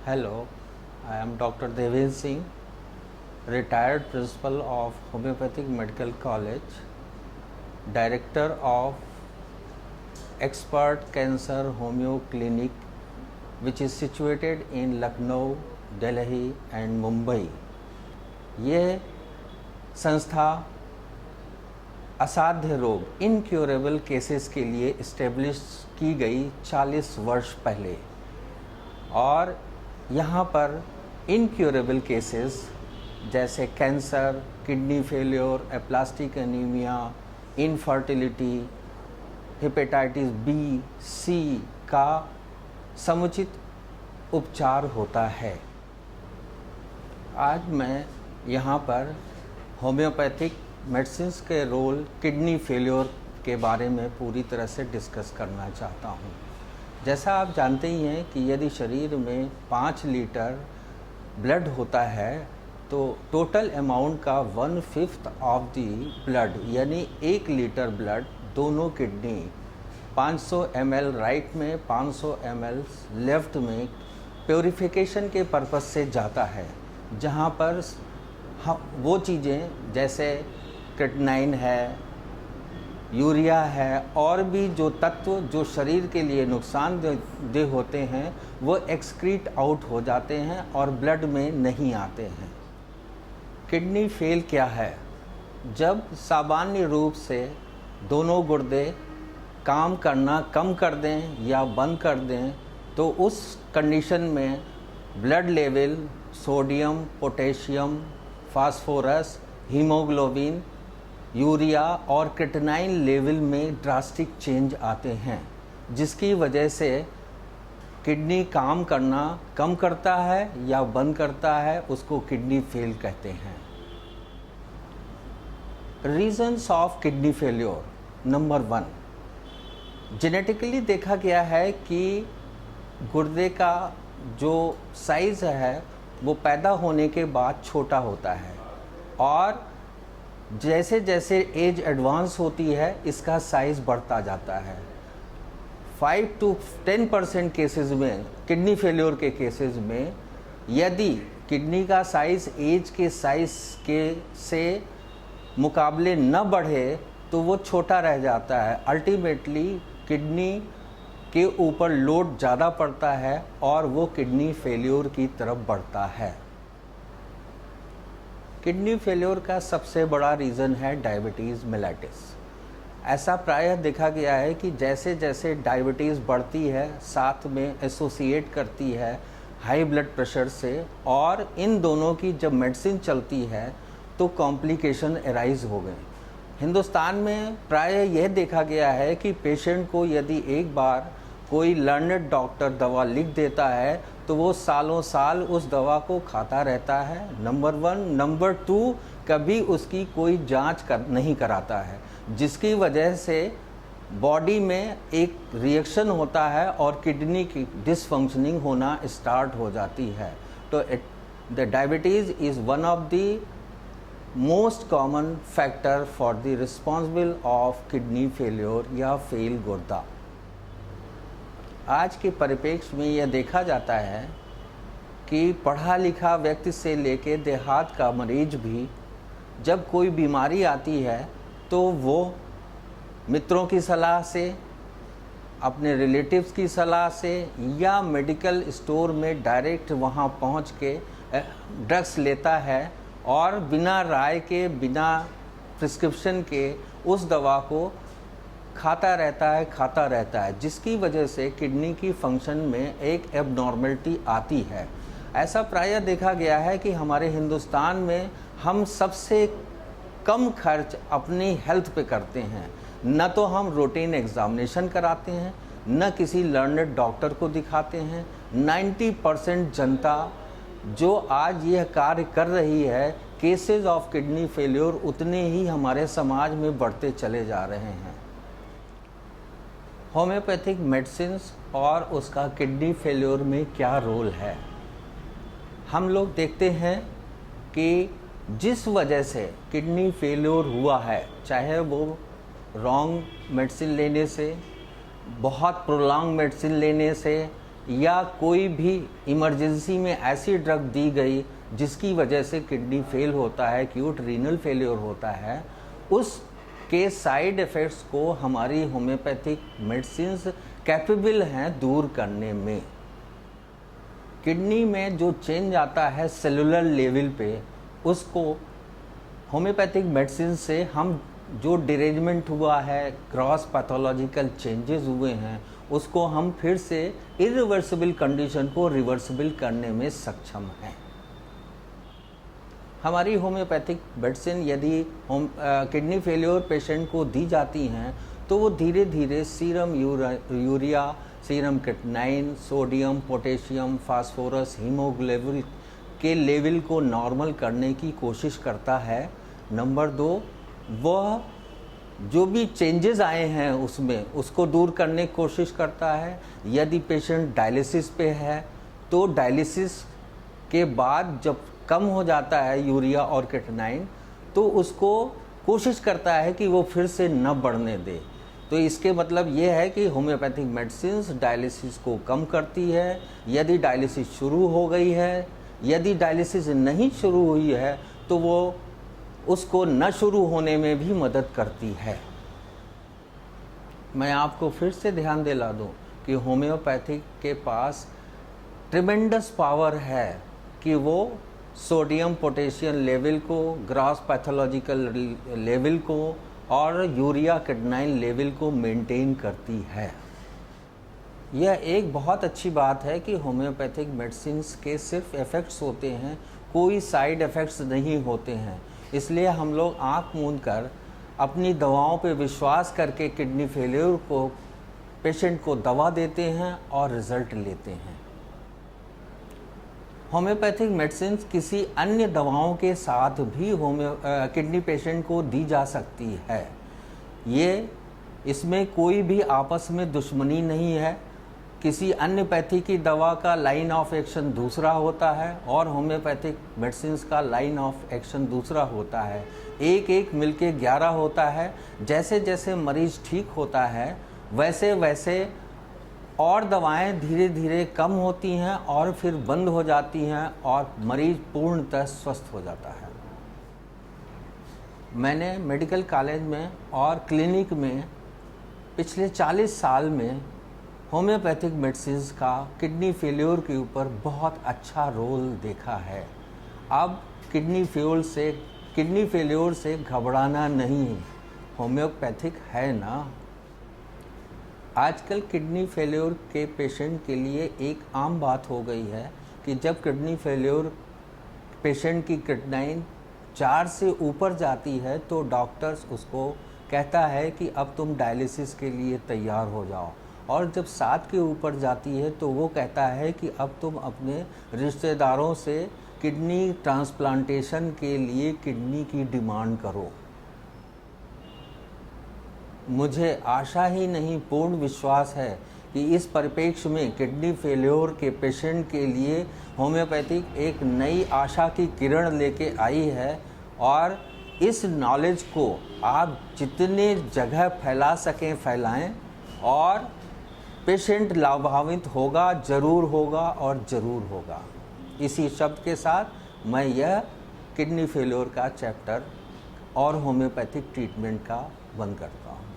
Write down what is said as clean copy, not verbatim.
Hello, I am Dr. Devendra Singh, retired principal of Homeopathic Medical College, director of Expert Cancer Homeo Clinic, which is situated in Lucknow, Delhi and Mumbai. ये संस्था असाध्य रोग incurable cases के लिए establish की गई 40 वर्ष पहले, और यहाँ पर इनक्योरेबल केसेस जैसे cancer, kidney failure, aplastic anaemia, infertility, hepatitis B, C का समुचित उपचार होता है। आज मैं यहाँ पर होम्योपैथिक मेडिसिन्स के रोल किडनी फेलियर के बारे में पूरी तरह से डिस्कस करना चाहता हूँ। जैसा आप जानते ही हैं कि यदि शरीर में 5 लीटर ब्लड होता है तो टोटल अमाउंट का 1/5 ऑफ दी ब्लड यानी 1 लीटर ब्लड दोनों किडनी 500 ml राइट में, 500 ml लेफ्ट में प्योरीफिकेशन के पर्पस से जाता है, जहाँ पर वो चीज़ें जैसे क्रिएटिनिन है, यूरिया है और भी जो तत्व जो शरीर के लिए नुकसानदेह होते हैं वो एक्सक्रीट आउट हो जाते हैं और ब्लड में नहीं आते हैं। किडनी फेल क्या है? जब सामान्य रूप से दोनों गुर्दे काम करना कम कर दें या बंद कर दें तो उस कंडीशन में blood level sodium, potassium, phosphorus, haemoglobin, urea और क्रिएटिनिन लेवल में ड्रास्टिक चेंज आते हैं, जिसकी वजह से किडनी काम करना कम करता है या बंद करता है, उसको किडनी फेल कहते हैं। Reasons of kidney failure. Number 1, genetically देखा गया है कि गुर्दे का जो साइज़ है वो पैदा होने के बाद छोटा होता है और जैसे जैसे एज एडवांस होती है इसका साइज़ बढ़ता जाता है। 5 to 10% केसेस में, किडनी फेलियर के केसेस में, यदि किडनी का साइज़ एज के साइज़ के से मुकाबले न बढ़े तो वो छोटा रह जाता है। अल्टीमेटली किडनी के ऊपर लोड ज़्यादा पड़ता है और वो किडनी फेलियर की तरफ बढ़ता है। किडनी फेलियर का सबसे बड़ा रीज़न है डायबिटीज़ मेलाइटिस। ऐसा प्रायः देखा गया है कि जैसे जैसे डायबिटीज़ बढ़ती है साथ में एसोसिएट करती है हाई ब्लड प्रेशर से, और इन दोनों की जब मेडिसिन चलती है तो कॉम्प्लिकेशन अराइज हो गए। हिंदुस्तान में प्रायः यह देखा गया है कि पेशेंट को यदि एक बार कोई लर्नड डॉक्टर दवा लिख देता है तो वो सालों साल उस दवा को खाता रहता है। नंबर 1। नंबर 2, कभी उसकी कोई जांच नहीं कराता है, जिसकी वजह से बॉडी में एक रिएक्शन होता है और किडनी की डिसफंक्शनिंग होना स्टार्ट हो जाती है। तो the diabetes is one of the most common factor for the responsible of kidney failure या फेल गुर्दा। आज के परिप्रेक्ष्य में यह देखा जाता है कि पढ़ा लिखा व्यक्ति से लेकर देहात का मरीज भी जब कोई बीमारी आती है तो वो मित्रों की सलाह से, अपने रिलेटिव्स की सलाह से या मेडिकल स्टोर में डायरेक्ट वहाँ पहुँच के ड्रग्स लेता है और बिना राय के, बिना प्रिस्क्रिप्शन के उस दवा को खाता रहता है, जिसकी वजह से किडनी की फंक्शन में एक एबनॉर्मलिटी आती है। ऐसा प्रायः देखा गया है कि हमारे हिंदुस्तान में हम सबसे कम खर्च अपनी हेल्थ पे करते हैं। न तो हम रूटीन एग्जामिनेशन कराते हैं, न किसी लर्नड डॉक्टर को दिखाते हैं। 90% जनता जो आज यह कार्य कर रही है, केसेस ऑफ किडनी फेलियर उतने ही हमारे समाज में बढ़ते चले जा रहे हैं। होम्योपैथिक मेडिसिन्स और उसका किडनी फेलियर में क्या रोल है? हम लोग देखते हैं कि जिस वजह से किडनी फेलियर हुआ है, चाहे वो रॉन्ग मेडिसिन लेने से, बहुत प्रोलॉन्ग मेडिसिन लेने से या कोई भी इमरजेंसी में ऐसी ड्रग दी गई जिसकी वजह से किडनी फेल होता है, एक्यूट रीनल फेलियर होता है, उस के साइड इफ़ेक्ट्स को हमारी होम्योपैथिक मेडिसिन्स कैपेबल हैं दूर करने में। किडनी में जो चेंज आता है सेलुलर लेवल पे, उसको होम्योपैथिक मेडिसिन से हम जो डिरेंजमेंट हुआ है, क्रॉस पैथोलॉजिकल चेंजेस हुए हैं, उसको हम फिर से इरिवर्सिबल कंडीशन को रिवर्सिबल करने में सक्षम हैं। हमारी होम्योपैथिक मेडिसिन यदि किडनी फेलियर पेशेंट को दी जाती हैं तो वो धीरे धीरे serum urea, serum creatinine, sodium, potassium, phosphorus, haemoglobin के लेवल को नॉर्मल करने की कोशिश करता है। नंबर 2, वह जो भी चेंजेस आए हैं उसमें उसको दूर करने की कोशिश करता है। यदि पेशेंट डायलिसिस पे है तो डायलिसिस के बाद जब कम हो जाता है यूरिया और क्रिएटिनिन तो उसको कोशिश करता है कि वो फिर से न बढ़ने दे। तो इसके मतलब ये है कि होम्योपैथिक मेडिसिन्स डायलिसिस को कम करती है। यदि डायलिसिस शुरू हो गई है, यदि डायलिसिस नहीं शुरू हुई है तो वो उसको न शुरू होने में भी मदद करती है। मैं आपको फिर से ध्यान दिला दूं कि होम्योपैथिक के पास ट्रिमेंडस पावर है कि वो सोडियम पोटेशियम लेवल को, ग्रॉस पैथोलॉजिकल लेवल को और यूरिया क्रिएटिनिन लेवल को मेंटेन करती है। यह एक बहुत अच्छी बात है कि होम्योपैथिक मेडिसिन्स के सिर्फ इफ़ेक्ट्स होते हैं, कोई साइड इफ़ेक्ट्स नहीं होते हैं। इसलिए हम लोग आँख मूंद कर अपनी दवाओं पे विश्वास करके किडनी फेलियर को पेशेंट को दवा देते हैं और रिज़ल्ट लेते हैं। होम्योपैथिक मेडिसिन किसी अन्य दवाओं के साथ भी किडनी पेशेंट को दी जा सकती है। इसमें कोई भी आपस में दुश्मनी नहीं है। किसी अन्य पैथी की दवा का लाइन ऑफ एक्शन दूसरा होता है और होम्योपैथिक मेडिसिन्स का लाइन ऑफ एक्शन दूसरा होता है। एक एक मिलके 11 होता है। जैसे जैसे मरीज़ ठीक होता है वैसे वैसे और दवाएं धीरे धीरे कम होती हैं और फिर बंद हो जाती हैं और मरीज़ पूर्णतः स्वस्थ हो जाता है। मैंने मेडिकल कॉलेज में और क्लिनिक में पिछले 40 साल में होम्योपैथिक मेडिसिन्स का किडनी फेलियर के ऊपर बहुत अच्छा रोल देखा है। अब किडनी फेलियर से घबराना नहीं, होम्योपैथिक है ना। आजकल किडनी फेलियर के पेशेंट के लिए एक आम बात हो गई है कि जब किडनी फेलियर पेशेंट की क्रिएटिनिन 4 से ऊपर जाती है तो डॉक्टर्स उसको कहता है कि अब तुम डायलिसिस के लिए तैयार हो जाओ, और जब 7 के ऊपर जाती है तो वो कहता है कि अब तुम अपने रिश्तेदारों से किडनी ट्रांसप्लांटेशन के लिए किडनी की डिमांड करो। मुझे आशा ही नहीं पूर्ण विश्वास है कि इस परिप्रेक्ष्य में किडनी फेलियर के पेशेंट के लिए होम्योपैथिक एक नई आशा की किरण लेके आई है, और इस नॉलेज को आप जितने जगह फैला सकें फैलाएं, और पेशेंट लाभान्वित होगा, ज़रूर होगा और ज़रूर होगा। इसी शब्द के साथ मैं यह किडनी फेलियर का चैप्टर और होम्योपैथिक ट्रीटमेंट का बंद करता हूँ।